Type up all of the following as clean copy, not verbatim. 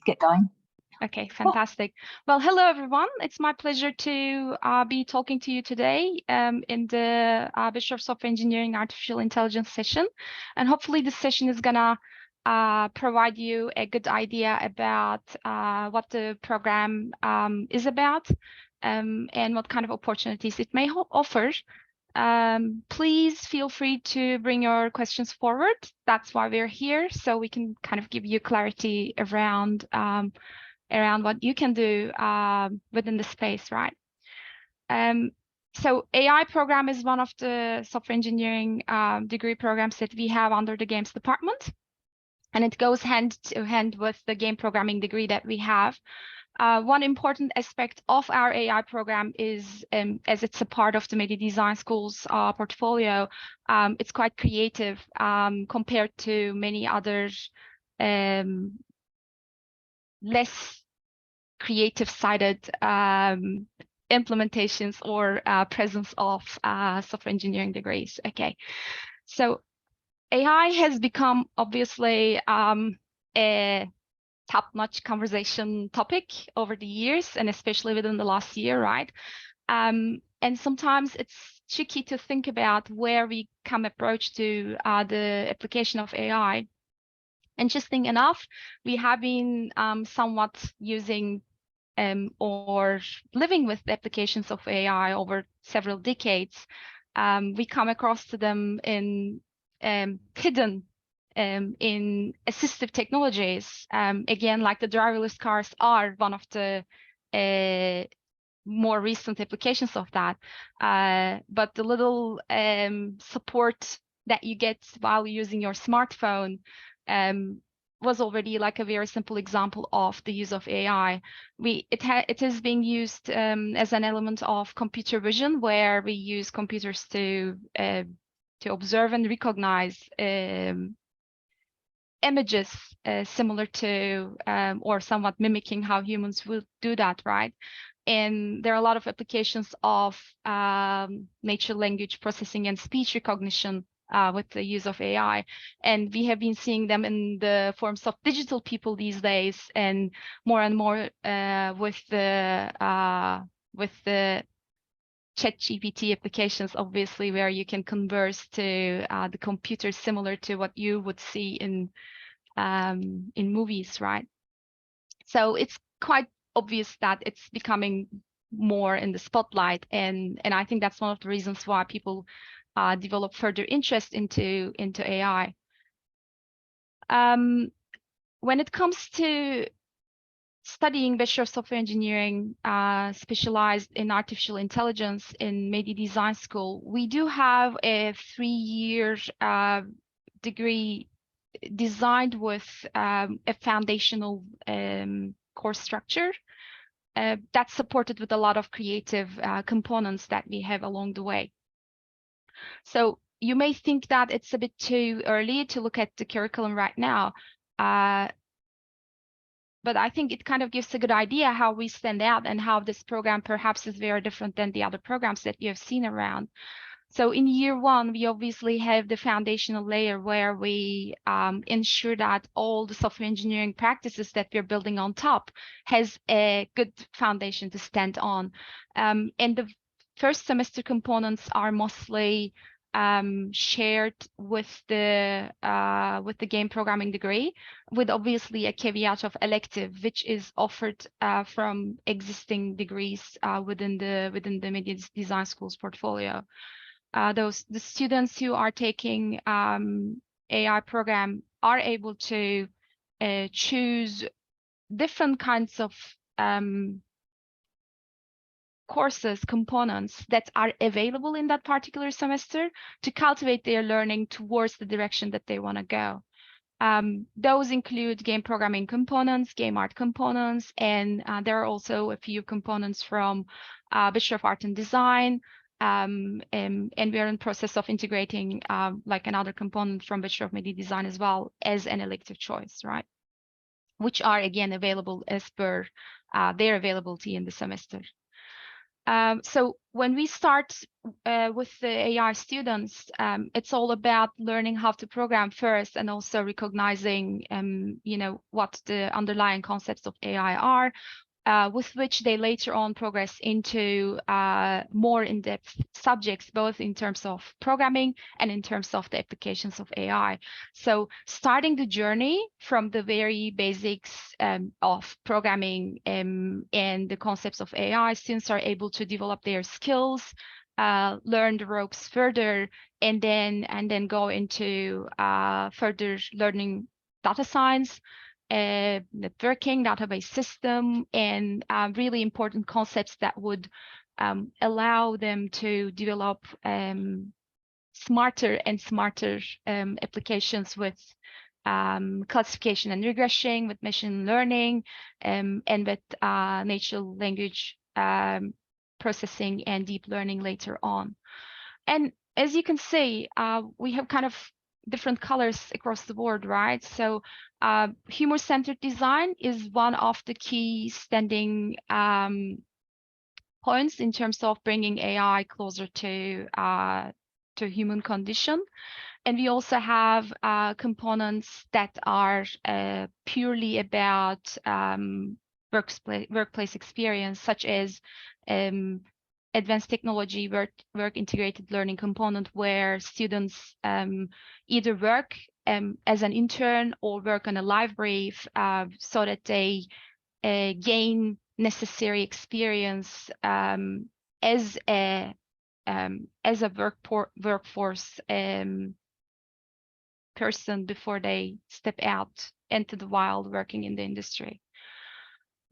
get going. Okay, fantastic. Well, hello everyone. It's my pleasure to be talking to you today in the Bachelor of Software Engineering Artificial Intelligence session. And hopefully this session is gonna provide you a good idea about what the program is about and what kind of opportunities it may offer. Please feel free to bring your questions forward. That's why we're here, so we can kind of give you clarity around what you can do within the space, right? So AI program is one of the software engineering degree programs that we have under the games department. And it goes hand to hand with the game programming degree that we have. One important aspect of our AI program is, as it's a part of the Media Design School's portfolio, it's quite creative compared to many other less creative-sided implementations or presence of software engineering degrees. Okay, so AI has become obviously a top-notch conversation topic over the years, and especially within the last year, right? And sometimes it's tricky to think about where we come approach to the application of AI. Interesting enough, we have been somewhat using or living with the applications of AI over several decades. We come across to them in hidden in assistive technologies. Again, like the driverless cars are one of the more recent applications of that. But the little support that you get while using your smartphone was already like a very simple example of the use of AI. It is being used as an element of computer vision, where we use computers to observe and recognize images similar to or somewhat mimicking how humans would do that, right? And there are a lot of applications of natural language processing and speech recognition with the use of AI. And we have been seeing them in the forms of digital people these days, and more with the ChatGPT applications, obviously, where you can converse to the computer similar to what you would see in movies, right? So it's quite obvious that it's becoming more in the spotlight, and I think that's one of the reasons why people develop further interest into AI. When it comes to studying Bachelor of Software Engineering specialized in artificial intelligence in Media Design School, we do have a 3-year degree designed with a foundational course structure that's supported with a lot of creative components that we have along the way. So you may think that it's a bit too early to look at the curriculum right now, but I think it kind of gives a good idea how we stand out and how this program perhaps is very different than the other programs that you have seen around. So in year 1, we obviously have the foundational layer where we ensure that all the software engineering practices that we're building on top has a good foundation to stand on. And the first semester components are mostly shared with the game programming degree, with obviously a caveat of elective, which is offered from existing degrees within the Media Design School's portfolio. The students who are taking AI program are able to choose different kinds of courses, components that are available in that particular semester to cultivate their learning towards the direction that they want to go. Those include game programming components, game art components, and there are also a few components from Bachelor of Art and Design, and we are in process of integrating like another component from Bachelor of Media Design as well as an elective choice, right? Which are again available as per their availability in the semester. So when we start with the AI students, it's all about learning how to program first, and also recognizing, what the underlying concepts of AI are, with which they later on progress into more in-depth subjects, both in terms of programming and in terms of the applications of AI. So starting the journey from the very basics of programming and the concepts of AI, students are able to develop their skills, learn the ropes further, and then go into further learning data science, networking, database system, and really important concepts that would allow them to develop smarter and smarter applications with classification and regression, with machine learning, and with natural language processing and deep learning later on. And as you can see, we have kind of different colors across the board, right? So humor-centered design is one of the key standing points in terms of bringing AI closer to human condition. And we also have components that are purely about workplace experience, such as advanced technology work integrated learning component, where students either work as an intern or work on a live brief, so that they gain necessary experience as a workforce person before they step out into the wild working in the industry.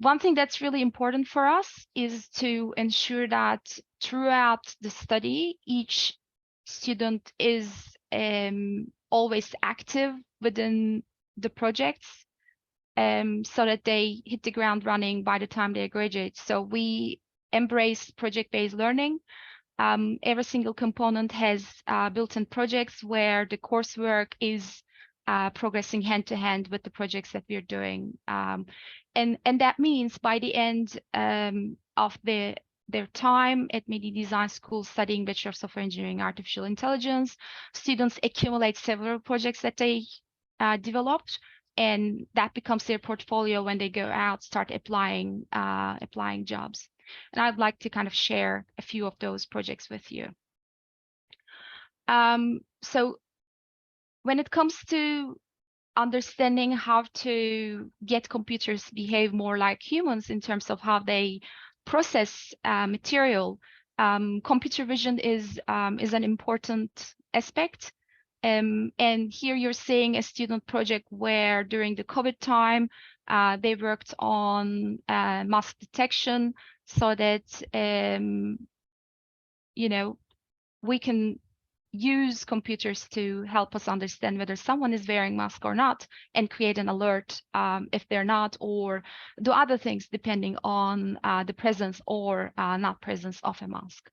One thing that's really important for us is to ensure that throughout the study, each student is always active within the projects, so that they hit the ground running by the time they graduate. So we embrace project-based learning. Every single component has built-in projects where the coursework is progressing hand-to-hand with the projects that we're doing. And that means by the end of their time at Media Design School studying Bachelor of Software Engineering, Artificial Intelligence, students accumulate several projects that they developed, and that becomes their portfolio when they go out, start applying jobs. And I'd like to kind of share a few of those projects with you. So when it comes to understanding how to get computers behave more like humans in terms of how they process material, computer vision is an important aspect. And here you're seeing a student project where during the COVID time, they worked on mask detection, so that we can use computers to help us understand whether someone is wearing a mask or not, and create an alert if they're not, or do other things depending on the presence or not presence of a mask.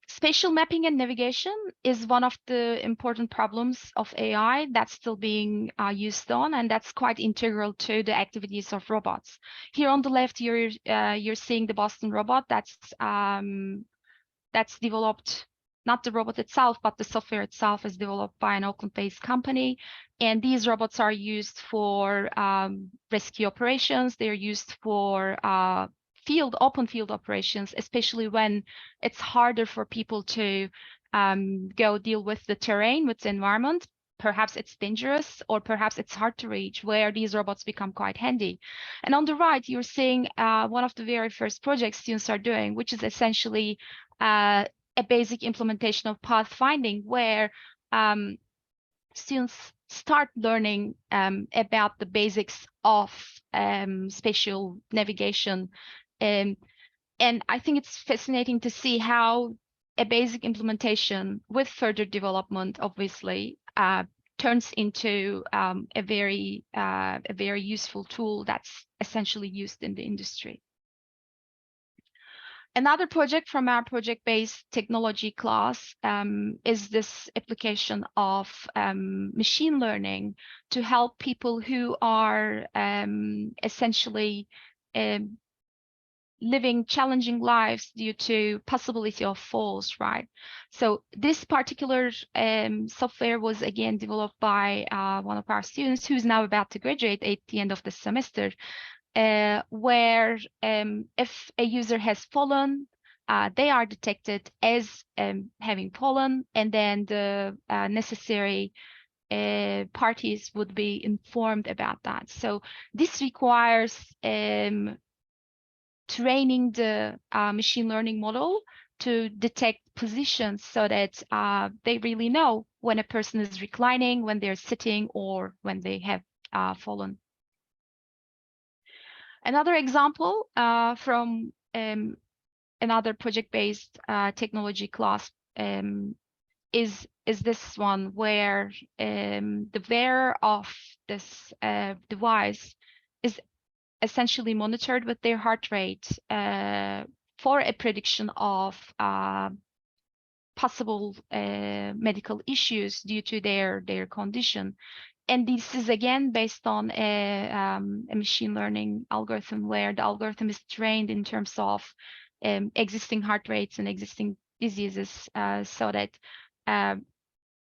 Spatial mapping and navigation is one of the important problems of AI that's still being used on, and that's quite integral to the activities of robots. Here on the left, you're seeing the Boston robot that's developed, not the robot itself, but the software itself is developed by an Oakland-based company. And these robots are used for rescue operations. They're used for open field operations, especially when it's harder for people to go deal with the terrain, with the environment. Perhaps it's dangerous, or perhaps it's hard to reach, where these robots become quite handy. And on the right, you're seeing one of the very first projects students are doing, which is essentially a basic implementation of pathfinding, where students start learning about the basics of spatial navigation. And I think it's fascinating to see how a basic implementation with further development, obviously, turns into a very useful tool that's essentially used in the industry. Another project from our project-based technology class is this application of machine learning to help people who are essentially living challenging lives due to possibility of falls, right? So this particular software was again developed by one of our students who's now about to graduate at the end of the semester, where if a user has fallen, they are detected as having fallen, and then the necessary parties would be informed about that. So this requires training the machine learning model to detect positions so that they really know when a person is reclining, when they're sitting, or when they have fallen. Another example from another project-based technology class is this one, where the wearer of this device is essentially monitored with their heart rate for a prediction of possible medical issues due to their condition. And this is again based on a machine learning algorithm, where the algorithm is trained in terms of existing heart rates and existing diseases, so that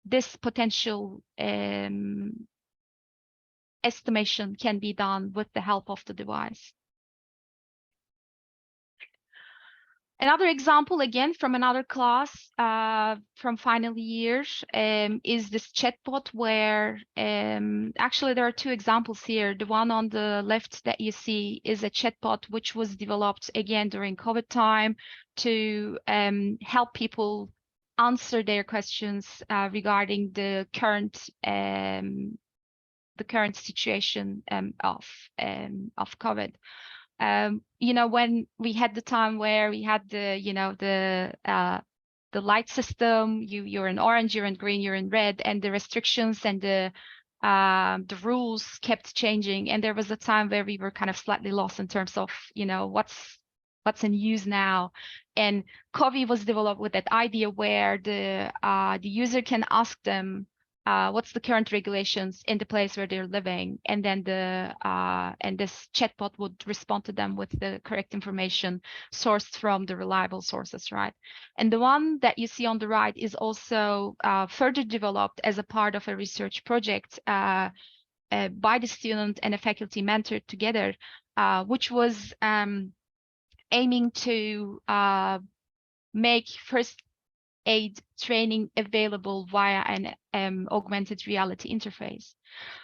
this potential estimation can be done with the help of the device. Another example, again, from another class from final year, is this chatbot, where actually there are two examples here. The one on the left that you see is a chatbot which was developed again during COVID time to help people answer their questions regarding the current situation of COVID. When we had the time where we had the light system, you're in orange, you're in green, you're in red, and the restrictions and the rules kept changing. And there was a time where we were kind of slightly lost in terms of, what's in use now. And Covey was developed with that idea where the user can ask them, what's the current regulations in the place where they're living, and then and this chatbot would respond to them with the correct information sourced from the reliable sources, right? And the one that you see on the right is also further developed as a part of a research project by the student and a faculty mentor together, which was aiming to make first aid training available via an augmented reality interface.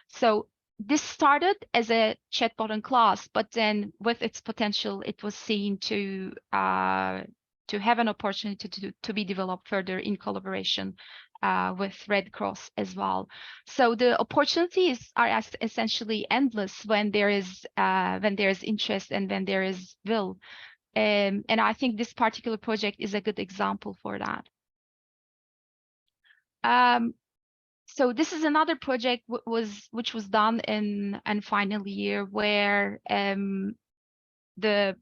So this started as a chatbot in class, but then with its potential, it was seen to have an opportunity to be developed further in collaboration with Red Cross as well. So the opportunities are essentially endless when there is interest and when there is will. And I think this particular project is a good example for that. So this is another project which was done in final year, where the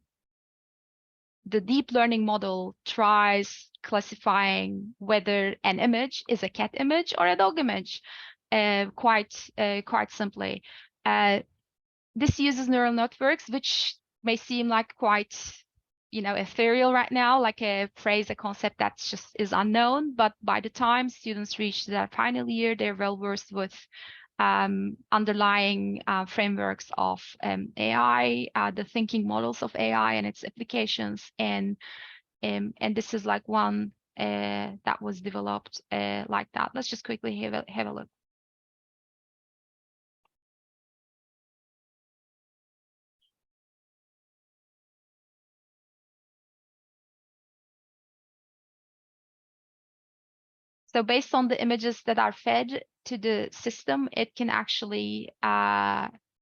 deep learning model tries classifying whether an image is a cat image or a dog image, quite simply. This uses neural networks, which may seem like quite ethereal right now, like a phrase, a concept that just is unknown. But by the time students reach their final year, they're well versed with underlying frameworks of AI, the thinking models of AI and its applications, and this is like one that was developed like that. Let's just quickly have a look. So based on the images that are fed to the system, it can actually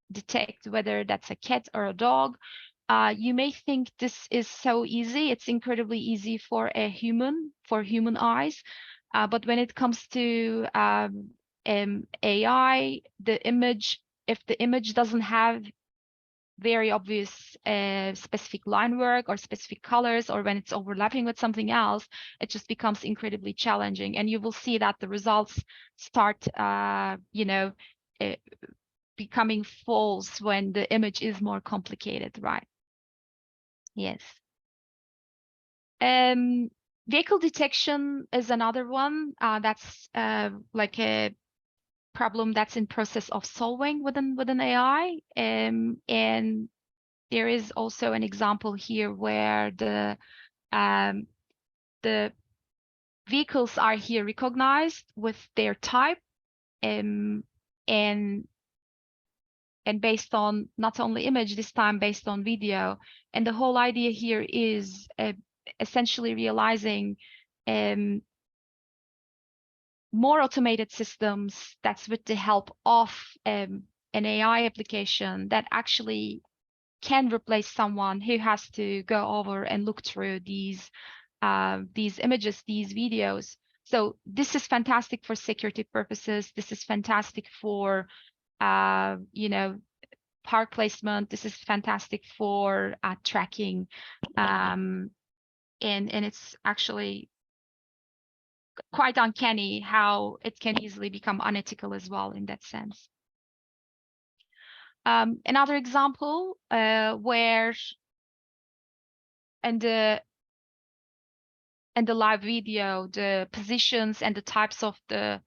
detect whether that's a cat or a dog. You may think this is so easy. It's incredibly easy for human eyes. But when it comes to AI, if the image doesn't have very obvious specific line work or specific colors, or when it's overlapping with something else, it just becomes incredibly challenging. And you will see that the results start becoming false when the image is more complicated, right? Yes. Vehicle detection is another one that's like a problem that's in process of solving within AI. And there is also an example here where the vehicles are here recognized with their type, and based on not only image, this time based on video. And the whole idea here is essentially realizing more automated systems that's with the help of an AI application that actually can replace someone who has to go over and look through these images, these videos. So this is fantastic for security purposes. This is fantastic for park placement. This is fantastic for tracking, and it's actually quite uncanny how it can easily become unethical as well in that sense. Another example where in the live video, the positions and the types of the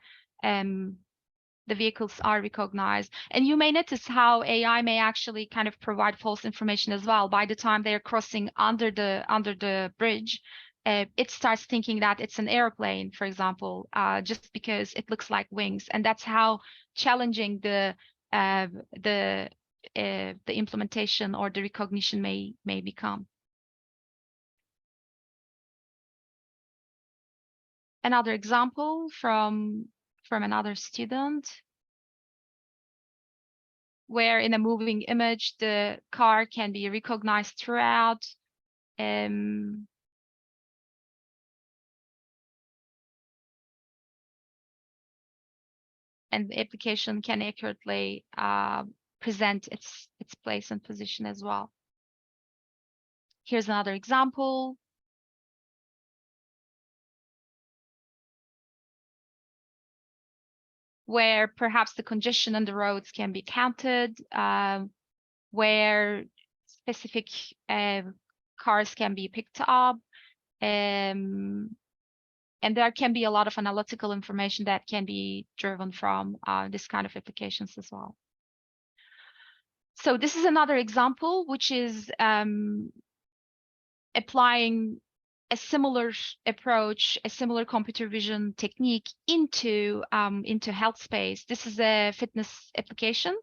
vehicles are recognized. And you may notice how AI may actually kind of provide false information as well. By the time they're crossing under the bridge, it starts thinking that it's an airplane, for example, just because it looks like wings. And that's how challenging the implementation or the recognition may become. Another example from another student, where in a moving image, the car can be recognized throughout. And the application can accurately present its place and position as well. Here's another example. Where perhaps the congestion on the roads can be counted, where specific cars can be picked up, and there can be a lot of analytical information that can be driven from this kind of applications as well. So this is another example, which is applying a similar approach, a similar computer vision technique into health space. This is a fitness application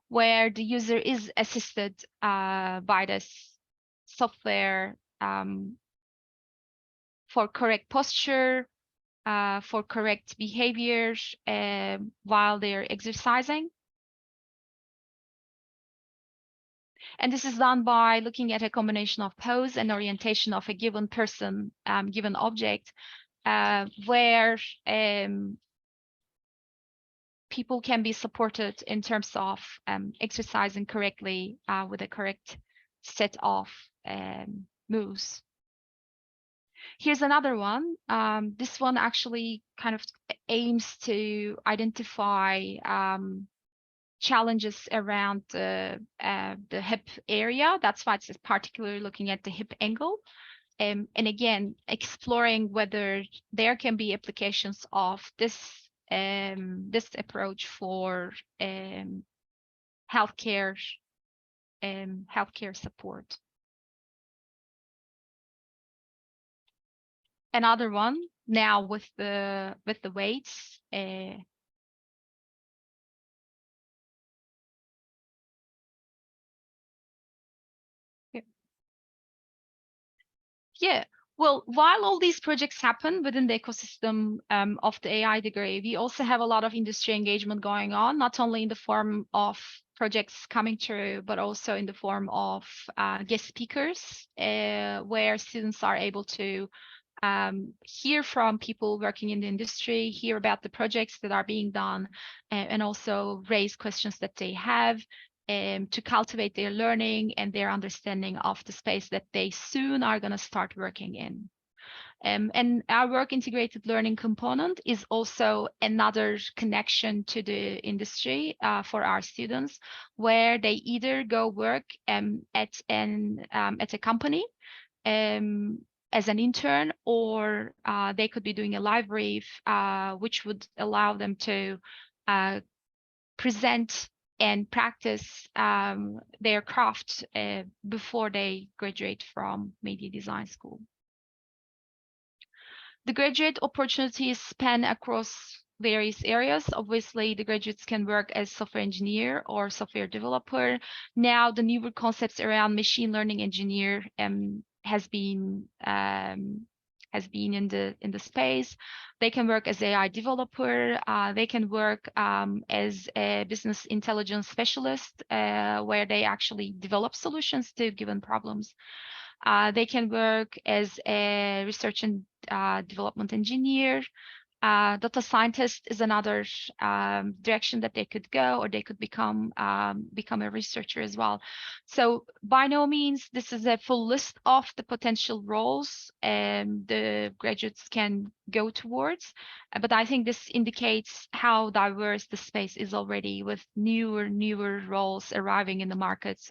where the user is assisted by this software for correct posture, for correct behaviors while they're exercising. And this is done by looking at a combination of pose and orientation of a given person, given object, where people can be supported in terms of exercising correctly with a correct set of moves. Here's another one. This one actually kind of aims to identify challenges around the hip area. That's why it's particularly looking at the hip angle. And again, exploring whether there can be applications of this approach for healthcare support. Another one now with the weights. Yeah, well, while all these projects happen within the ecosystem of the AI degree, we also have a lot of industry engagement going on, not only in the form of projects coming through, but also in the form of guest speakers, where students are able to hear from people working in the industry, hear about the projects that are being done, and also raise questions that they have to cultivate their learning and their understanding of the space that they soon are going to start working in. And our work integrated learning component is also another connection to the industry for our students, where they either go work at a company as an intern, or they could be doing a live brief, which would allow them to present and practice their craft before they graduate from media design school. The graduate opportunities span across various areas. Obviously, the graduates can work as software engineer or software developer. Now, the newer concepts around machine learning engineer has been in the space. They can work as AI developer. They can work as a business intelligence specialist, where they actually develop solutions to given problems. They can work as a research and development engineer. Data scientist is another direction that they could go, or they could become a researcher as well. So by no means this is a full list of the potential roles the graduates can go towards, but I think this indicates how diverse the space is already, with newer roles arriving in the markets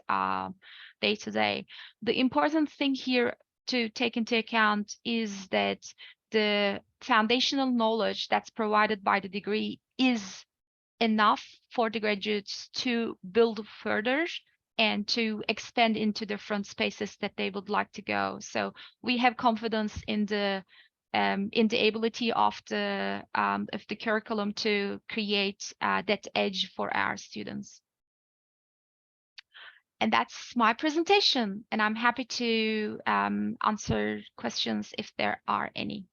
day to day. The important thing here to take into account is that the foundational knowledge that's provided by the degree is enough for the graduates to build further and to expand into different spaces that they would like to go. So we have confidence in the ability of the curriculum to create that edge for our students. And that's my presentation, and I'm happy to answer questions if there are any.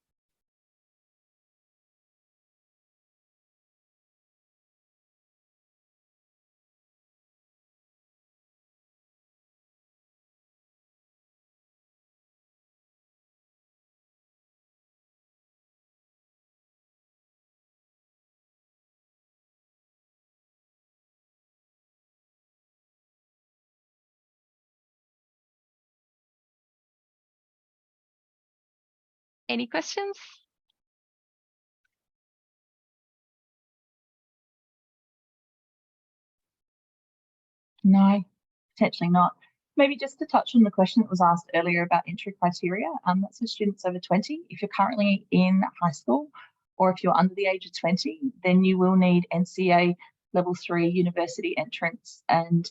Any questions? No, potentially not. Maybe just to touch on the question that was asked earlier about entry criteria, that's for students over 20. If you're currently in high school, or if you're under the age of 20, then you will need NCA level 3 university entrance and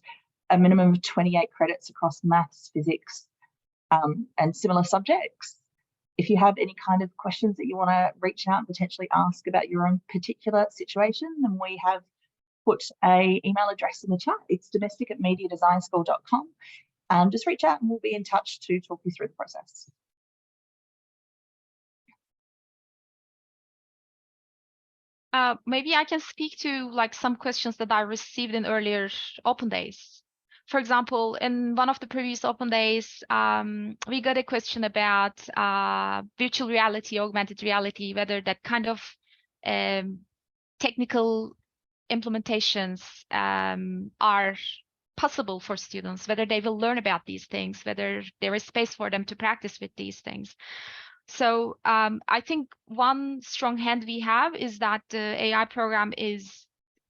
a minimum of 28 credits across maths, physics, and similar subjects. If you have any kind of questions that you want to reach out and potentially ask about your own particular situation, then we have put an email address in the chat. It's domestic@mediadesignschool.com. Just reach out and we'll be in touch to talk you through the process. Maybe I can speak to like some questions that I received in earlier open days. For example, in one of the previous open days, we got a question about virtual reality, augmented reality, whether that kind of technical implementations are possible for students, whether they will learn about these things, whether there is space for them to practice with these things. So I think one strong hand we have is that the AI program is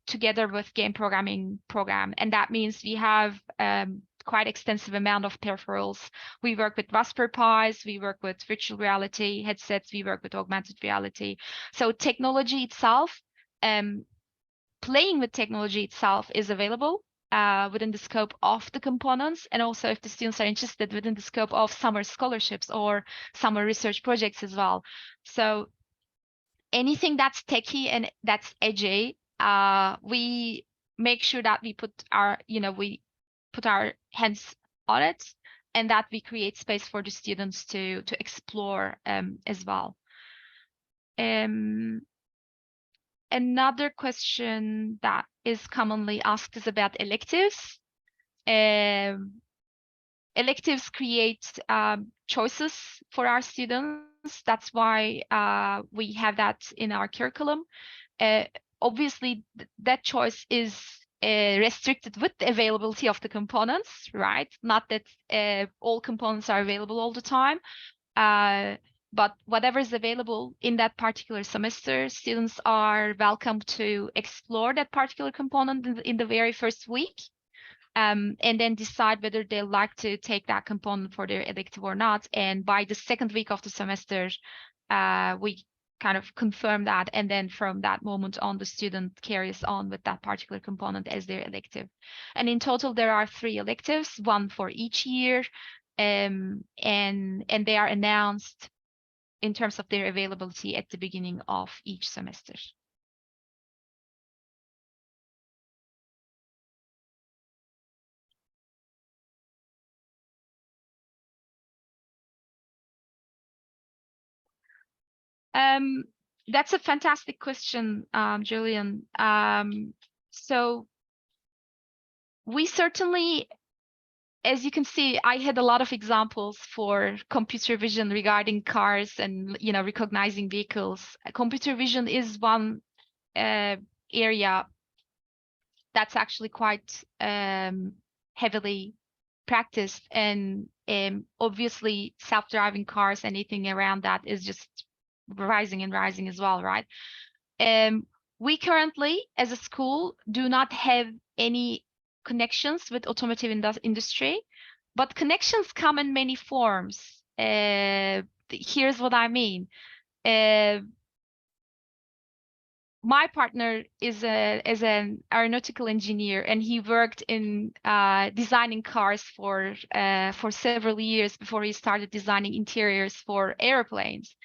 together with game programming program, and that means we have quite extensive amount of peripherals. We work with Raspberry Pis, we work with virtual reality headsets, we work with augmented reality. So technology itself, playing with technology itself is available within the scope of the components, and also if the students are interested, within the scope of summer scholarships or summer research projects as well. So anything that's techie and that's edgy, we make sure that we put our hands on it, and that we create space for the students to explore as well. Another question that is commonly asked is about electives. Electives create choices for our students. That's why we have that in our curriculum. Obviously, that choice is restricted with the availability of the components, right? Not that all components are available all the time. but whatever is available in that particular semester, students are welcome to explore that particular component in the very first week, and then decide whether they like to take that component for their elective or not. And by the second week of the semester, we kind of confirm that, and then from that moment on, the student carries on with that particular component as their elective. And in total, there are 3 electives, one for each year, and they are announced in terms of their availability at the beginning of each semester. That's a fantastic question, Julian. So we certainly, as you can see, I had a lot of examples for computer vision regarding cars and, you know, recognizing vehicles. Computer vision is one area that's actually quite heavily practiced, and obviously self-driving cars, anything around that is just rising and rising as well, right? We currently, as a school, do not have any connections with automotive industry, but connections come in many forms. Here's what I mean. My partner is an aeronautical engineer, and he worked in designing cars for several years before he started designing interiors for airplanes.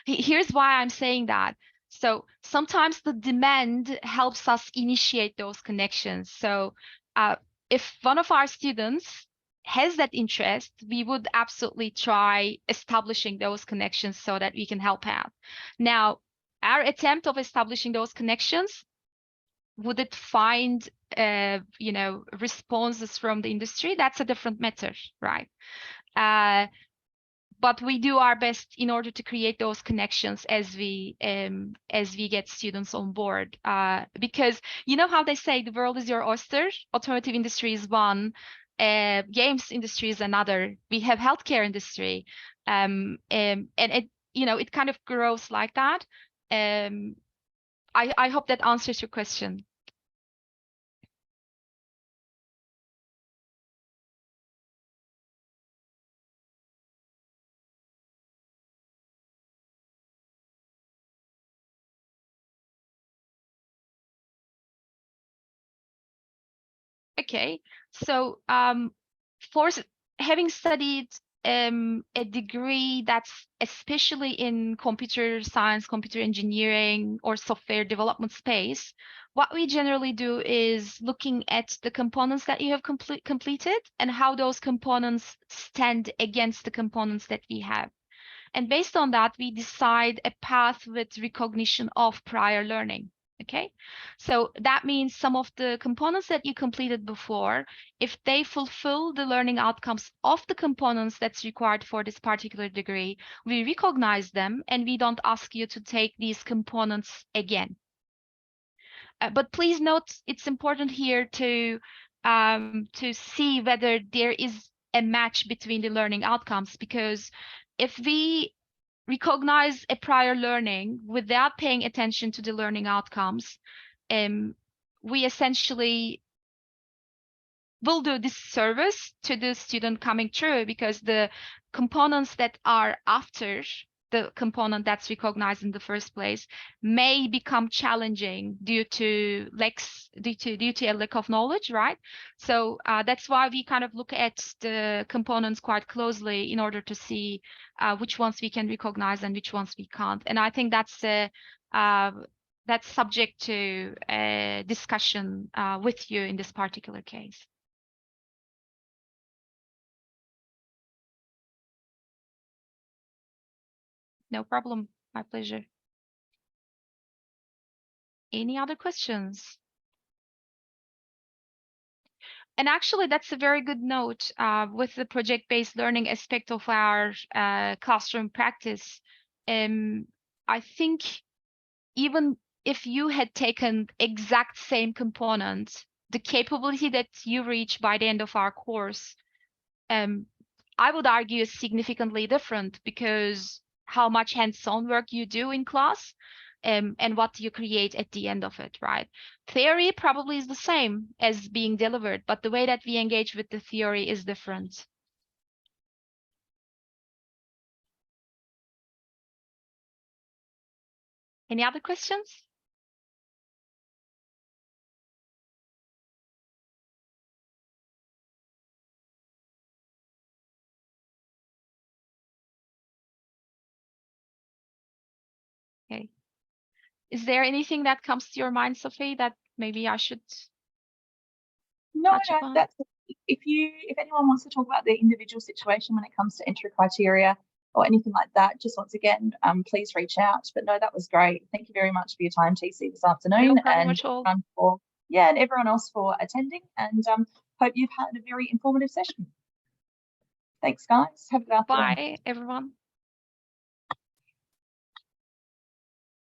Here's why I'm saying that. So sometimes the demand helps us initiate those connections. So if one of our students has that interest, we would absolutely try establishing those connections so that we can help out. Now, our attempt of establishing those connections, would it find responses from the industry? That's a different matter, right? But we do our best in order to create those connections as we get students on board, because you know how they say the world is your oyster. Automotive industry is one, games industry is another. We have healthcare industry, and it it kind of grows like that. I hope that answers your question. Okay, so having studied a degree that's especially in computer science, computer engineering, or software development space, what we generally do is looking at the components that you have completed and how those components stand against the components that we have. And based on that, we decide a path with recognition of prior learning. Okay, so that means some of the components that you completed before, if they fulfill the learning outcomes of the components that's required for this particular degree, we recognize them and we don't ask you to take these components again. But please note, it's important here to see whether there is a match between the learning outcomes, because if we recognize a prior learning without paying attention to the learning outcomes, we essentially will do this service to the student coming through, because the components that are after the component that's recognized in the first place may become challenging due to a lack of knowledge, right? So that's why we kind of look at the components quite closely in order to see which ones we can recognize and which ones we can't. And I think that's subject to a discussion with you in this particular case. No problem. My pleasure. Any other questions? And actually, that's a very good note with the project-based learning aspect of our classroom practice. I think even if you had taken exact same component, the capability that you reach by the end of our course, I would argue is significantly different, because how much hands-on work you do in class, and what you create at the end of it, right? Theory probably is the same as being delivered, but the way that we engage with the theory is different. Any other questions? Okay. Is there anything that comes to your mind, Sophie, that maybe I should touch upon? That's if anyone wants to talk about their individual situation when it comes to entry criteria or anything like that, just once again, please reach out. But no, that was great. Thank you very much for your time, TC, this afternoon, No problem and at all. and everyone else for attending. And hope you've had a very informative session. Thanks, guys. Have a good afternoon. Bye, everyone.